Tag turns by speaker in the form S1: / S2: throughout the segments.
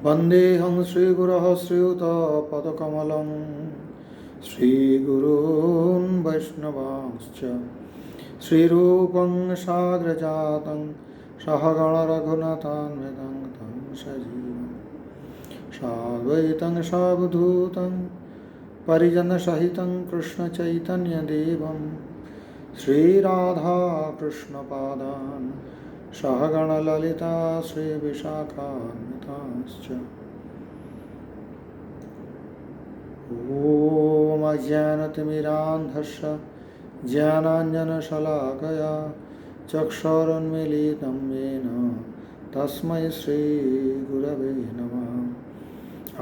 S1: वन्देऽहं श्रीगुरोः श्रीयुतपदकमलं श्रीगुरून् वैष्णवांश्च श्रीरूपं साग्रजातं सहगणरघुनाथान्वितं तं सजीवं साद्वैतं सावधूतं परिजनसहितं कृष्णचैतन्यदेवं श्रीराधाकृष्णपादान् सहगणललिता श्रीविशाखान्वितांश्च ॐ अज्ञानतिमिरान्धस्य ज्ञानाञ्जनशलाकया चक्षुरुन्मीलितं येन तस्मै श्रीगुरवे नमः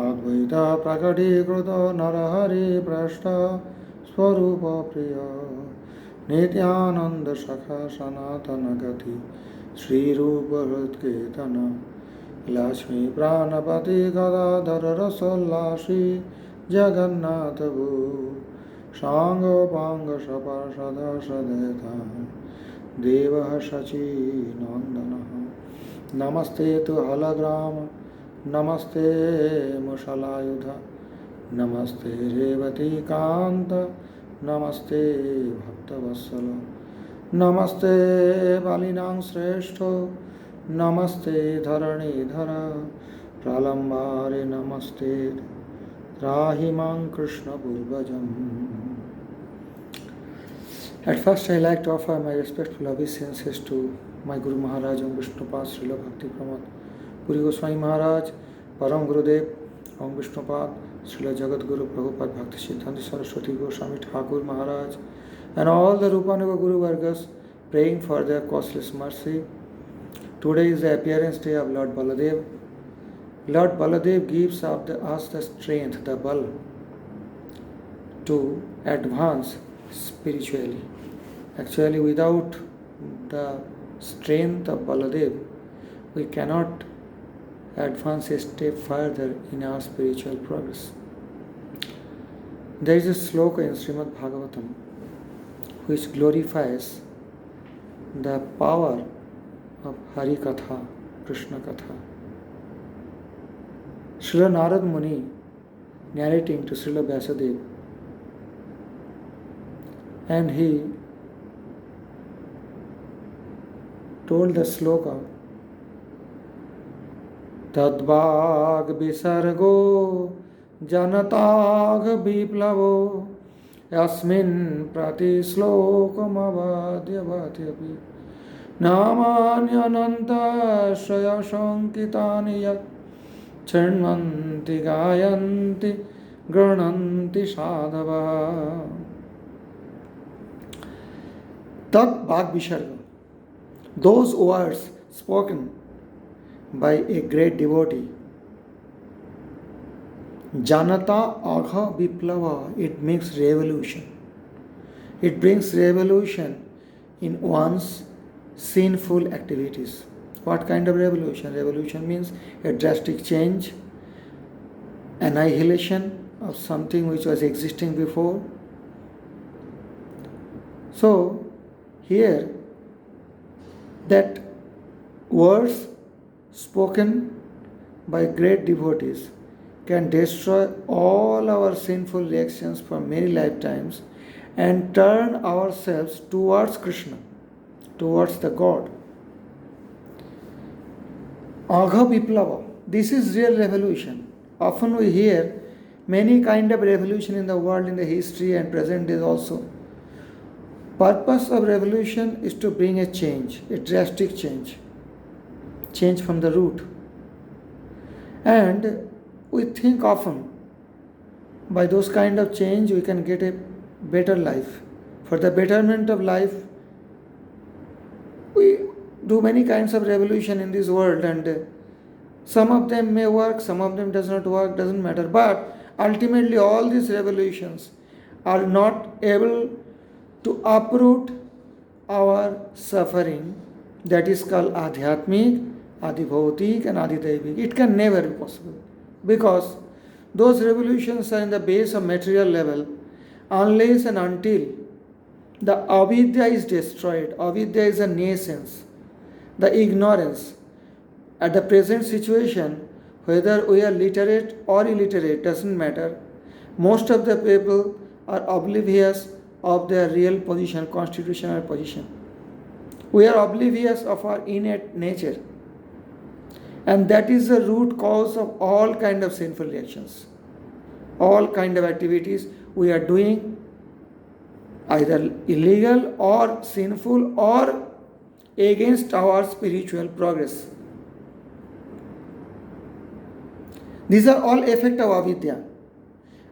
S1: अद्वैतः प्रकटीकृतो नरहरिप्रष्टः स्वरूपप्रिय नित्यानन्दसखा सनातनगति श्रीरूपहृत्कीर्तन लक्ष्मीप्राणपति गदाधर रसोल्लासी जगन्नाथभू साङ्गोपाङ्गसपार्षदा सदेता देवः शचीनन्दनः नमस्ते तु हलग्राम नमस्ते मुसलायुध नमस्ते रेवतीकान्त नमस्ते भक्तवत्सल नमस्ते बालिनां श्रेष्ठो नमस्ते धरणीधर प्रलम्बारे नमस्ते राहिमां कृष्णपूर्वजम्. At first I like to offer my respectful obeisances to my Guru Maharaj Om Vishnupad Srila Bhakti Pramod Puri Goswami Maharaj, Param Gurudev Om Vishnupad Srila Jagat Guru Prabhupada Bhakti Siddhanta Saraswati Goswami Thakur Maharaj and all the Rupanuga Guru Vargas praying for their causeless mercy. Today is the appearance day of Lord Baladev. Lord Baladev gives us the strength, the bal to advance spiritually. Actually, without the strength of Baladev, we cannot advance a step further in our spiritual progress. There is a sloka in Srimad Bhagavatam which glorifies the power of Hari Katha, Krishna Katha. Srila Narad Muni narrating to Srila Vyasadeva, and he told the sloka Tadvag Visargo Janatag Biplavo Yasmin Prati Slokam Avadhyavadhyapi Namanyananta Shaya Shankitani Yat Chanmanti Gayanti Grananti Sadhava Tat Bhag Visarga. Those words spoken by a great devotee, Janata Agha Viplava, it makes revolution. It brings revolution in one's sinful activities. What kind of revolution? Revolution means a drastic change, annihilation of something which was existing before. So, here, that words spoken by great devotees can destroy all our sinful reactions for many lifetimes and turn ourselves towards Krishna, towards the God. Agha Viplava, this is real revolution. Often we hear many kind of revolution in the world, in the history and present days also. Purpose of revolution is to bring a change, a drastic change from the root. And we think often by those kind of change we can get a better life. For the betterment of life, we do many kinds of revolution in this world, and some of them may work, some of them does not work, doesn't matter. But ultimately all these revolutions are not able to uproot our suffering, that is called Adhyatmik, Adhibhautik and Adhidaivik. It can never be possible because those revolutions are in the base of material level unless and until the avidya is destroyed. Avidya is a nascence, the ignorance. At the present situation, whether we are literate or illiterate, doesn't matter. Most of the people are oblivious of their real position, constitutional position. We are oblivious of our innate nature. And that is the root cause of all kind of sinful reactions. All kind of activities we are doing, either illegal or sinful or against our spiritual progress. These are all effect of avidya.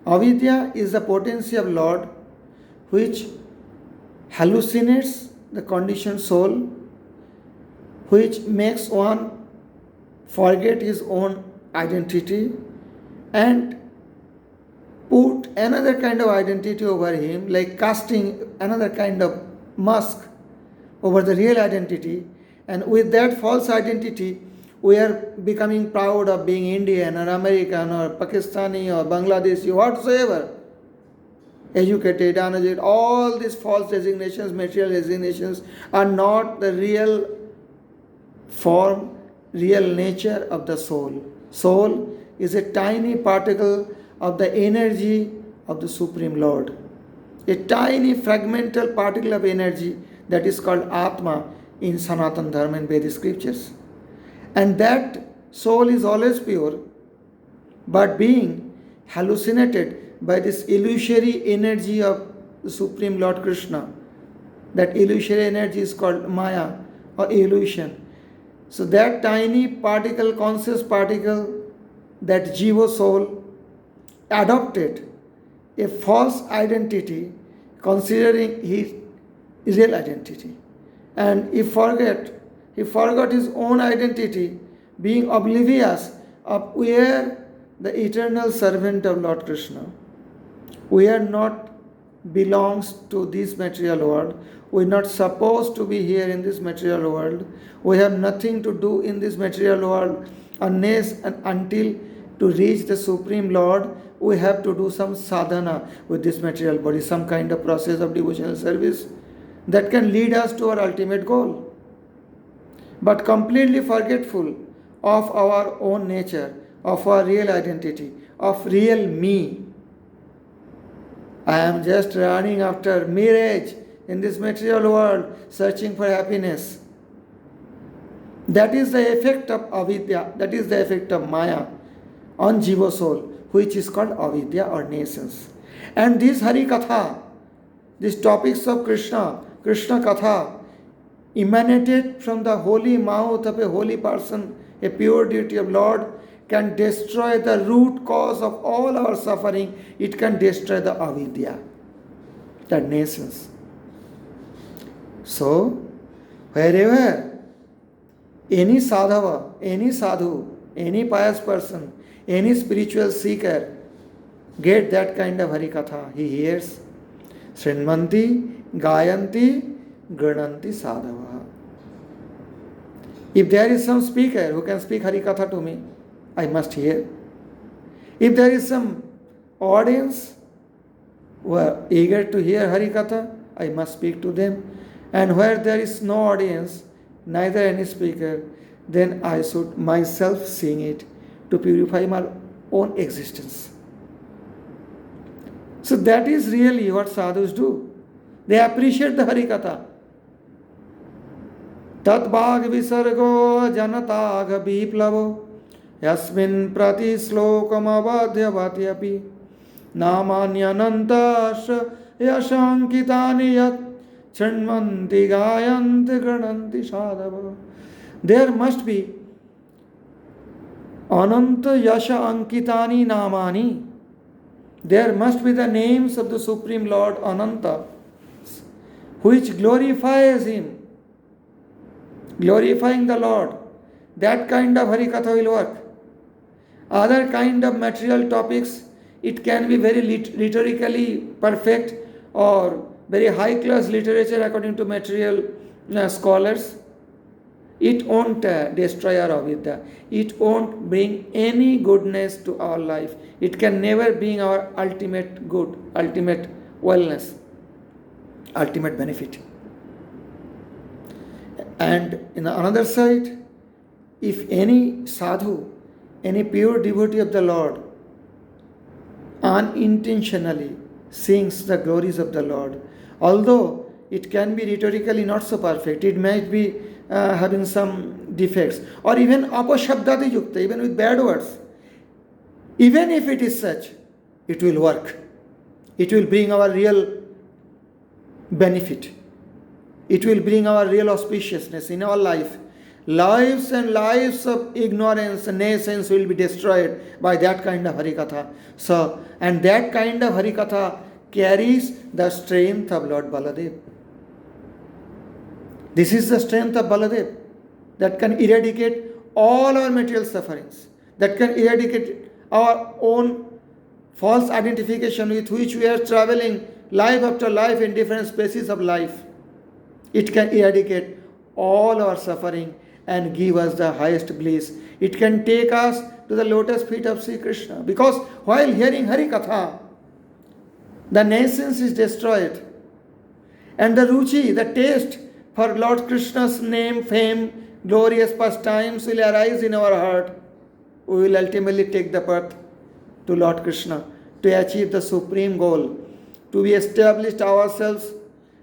S1: Avidya is the potency of Lord which hallucinates the conditioned soul, which makes one forget his own identity and put another kind of identity over him, like casting another kind of mask over the real identity. And with that false identity, we are becoming proud of being Indian or American or Pakistani or Bangladeshi, whatsoever. Educated, uneducated, all these false designations, material designations, are not the real form, real nature of the soul. Soul is a tiny particle of the energy of the Supreme Lord. A tiny fragmental particle of energy that is called Atma in Sanatana Dharma and Vedic scriptures. And that soul is always pure, but being hallucinated by this illusory energy of the Supreme Lord Krishna. That illusory energy is called Maya or illusion. So that tiny particle, conscious particle, that Jiva soul adopted a false identity considering his real identity. And he forgot his own identity, being oblivious of we are the eternal servant of Lord Krishna. We are not belongs to this material world. We are not supposed to be here in this material world. We have nothing to do in this material world unless and until to reach the Supreme Lord, we have to do some sadhana with this material body, some kind of process of devotional service that can lead us to our ultimate goal. But completely forgetful of our own nature, of our real identity, of real me. I am just running after mirage in this material world, searching for happiness. That is the effect of avidya, that is the effect of Maya on Jiva soul, which is called avidya or nations. And this Hari Katha, these topics of Krishna Katha, emanated from the holy mouth of a holy person, a pure deity of Lord, can destroy the root cause of all our suffering. It can destroy the avidya, the nations. So, wherever any sadhava, any sadhu, any pious person, any spiritual seeker get that kind of harikatha, he hears Srinmanti, Gayanti, Grananti Sadhava. If there is some speaker who can speak harikatha to me, I must hear. If there is some audience who are eager to hear harikatha, I must speak to them. And where there is no audience, neither any speaker, then I should myself sing it to purify my own existence. So that is really what sadhus do. They appreciate the harikatha. Tat bhag visargo janatag biplavo yasmin prati slokam avadhya vatyapi namanyanantasya yashankitani yat chanmanti gayanti grananti sadhava. There must be ananta yasha ankitani namani. There must be the names of the Supreme Lord Ananta, which glorifies Him, glorifying the Lord. That kind of harikatha will work. Other kind of material topics, it can be very literarily perfect or very high class literature according to material scholars. It won't destroy our avidya. It won't bring any goodness to our life. It can never bring our ultimate good, ultimate wellness, ultimate benefit. And in the another side, if any sadhu, any pure devotee of the Lord unintentionally sings the glories of the Lord, although it can be rhetorically not so perfect, it might be having some defects, or even apashabdati yukta, even with bad words. Even if it is such, it will work. It will bring our real benefit. It will bring our real auspiciousness in our life. Lives and lives of ignorance and nations will be destroyed by that kind of Harikatha. So, and that kind of Harikatha carries the strength of Lord Baladev. This is the strength of Baladev that can eradicate all our material sufferings, that can eradicate our own false identification with which we are traveling life after life in different spaces of life. It can eradicate all our suffering and give us the highest bliss. It can take us to the lotus feet of Sri Krishna. Because while hearing Harikatha, the nations is destroyed. And the ruchi, the taste for Lord Krishna's name, fame, glorious pastimes will arise in our heart. We will ultimately take the path to Lord Krishna to achieve the supreme goal, to be established ourselves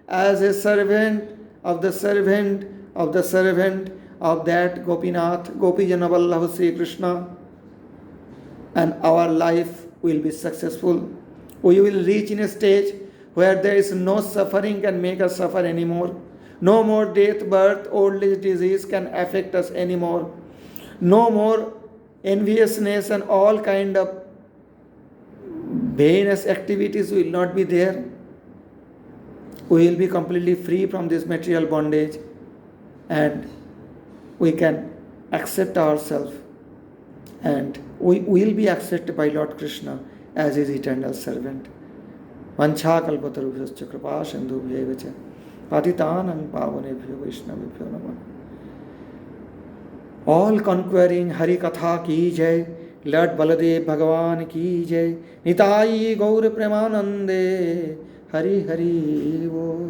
S1: as a servant of the servant of the servant of that Gopinath, Gopijana Vallabha Sri Krishna, and our life will be successful. We will reach in a stage where there is no suffering can make us suffer anymore. No more death, birth, old age, disease can affect us anymore. No more enviousness and all kind of heinous activities will not be there. We will be completely free from this material bondage, and we can accept ourselves, and we will be accepted by Lord Krishna as his eternal servant. Vancha kalpatarubhyascha kripa sindhubhyeva cha patitanang pavanebhyo vaishnavibhyo namah. All conquering Hari Katha ki jai, Lord Baladev Bhagavan ki jai, Nitai Gaur Premanande, Hari Hari Wo.